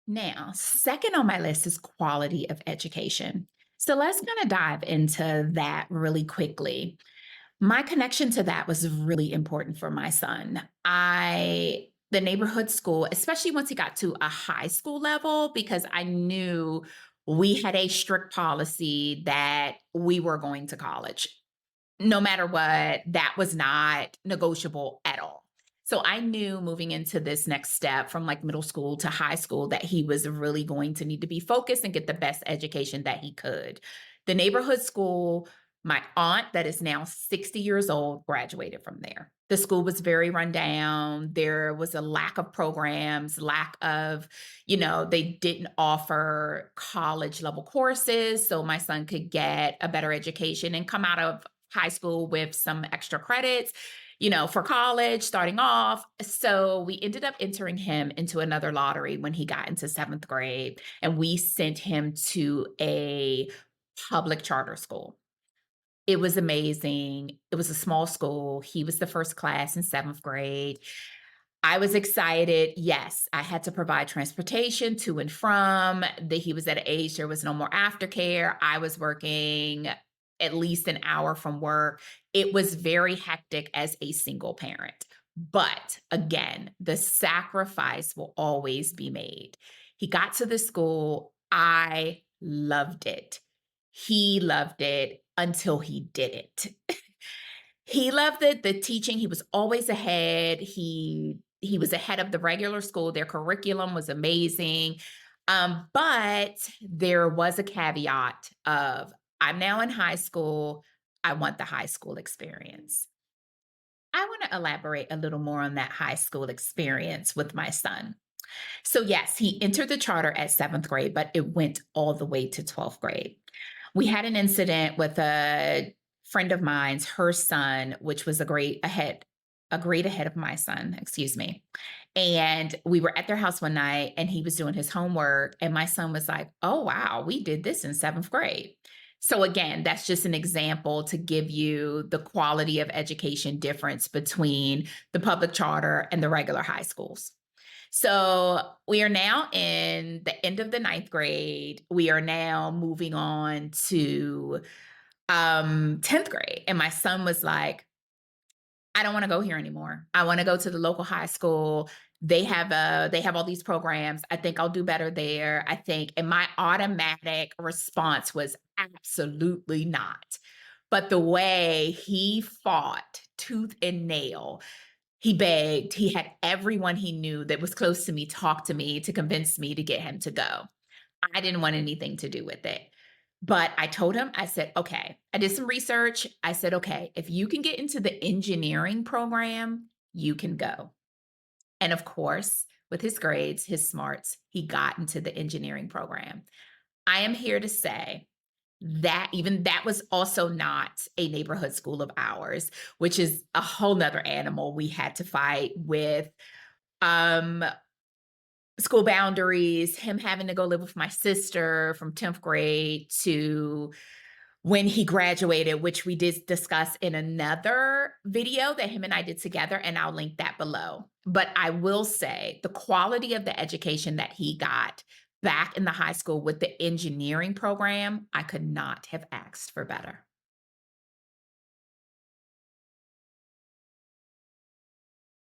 Now, second on my list is quality of education. So let's kind of dive into that really quickly. My connection to that was really important for my son. The neighborhood school, especially once he got to a high school level, because I knew we had a strict policy that we were going to college. No matter what, that was not negotiable at all. So I knew moving into this next step from like middle school to high school that he was really going to need to be focused and get the best education that he could. The neighborhood school, my aunt, that is now 60 years old, graduated from there. The school was very run down. There was a lack of programs, lack of, they didn't offer college level courses. So my son could get a better education and come out of high school with some extra credits, for college starting off. So we ended up entering him into another lottery when he got into seventh grade, and we sent him to a public charter school. It was amazing. It was a small school. He was the first class in seventh grade. I was excited. Yes, I had to provide transportation to and from. He was at an age there was no more aftercare. I was working at least an hour from work. It was very hectic as a single parent. But again, the sacrifice will always be made. He got to the school. I loved it. He loved it until he didn't. He loved it, the teaching, he was always ahead. He was ahead of the regular school, their curriculum was amazing, but there was a caveat of, "I'm now in high school, I want the high school experience." I wanna elaborate a little more on that high school experience with my son. So, yes, he entered the charter at seventh grade, but it went all the way to 12th grade. We had an incident with a friend of mine's, her son, which was a grade ahead of my son, excuse me. And we were at their house one night and he was doing his homework. And my son was like, "Oh, wow, we did this in seventh grade." So, again, that's just an example to give you the quality of education difference between the public charter and the regular high schools. So we are now in the end of the ninth grade. We are now moving on to 10th grade. And my son was like, "I don't want to go here anymore. I want to go to the local high school. They have all these programs. I think I'll do better there. I think." And my automatic response was absolutely not. But the way he fought tooth and nail, he begged, he had everyone he knew that was close to me talk to me to convince me to get him to go. I didn't want anything to do with it. But I told him, I said, "Okay." I did some research. I said, "Okay, if you can get into the engineering program, you can go." And of course, with his grades, his smarts, he got into the engineering program. I am here to say that even that was also not a neighborhood school of ours, which is a whole nother animal we had to fight with. Um, School boundaries, him having to go live with my sister from 10th grade to when he graduated, which we did discuss in another video that him and I did together, and I'll link that below. But I will say the quality of the education that he got back in the high school with the engineering program, I could not have asked for better.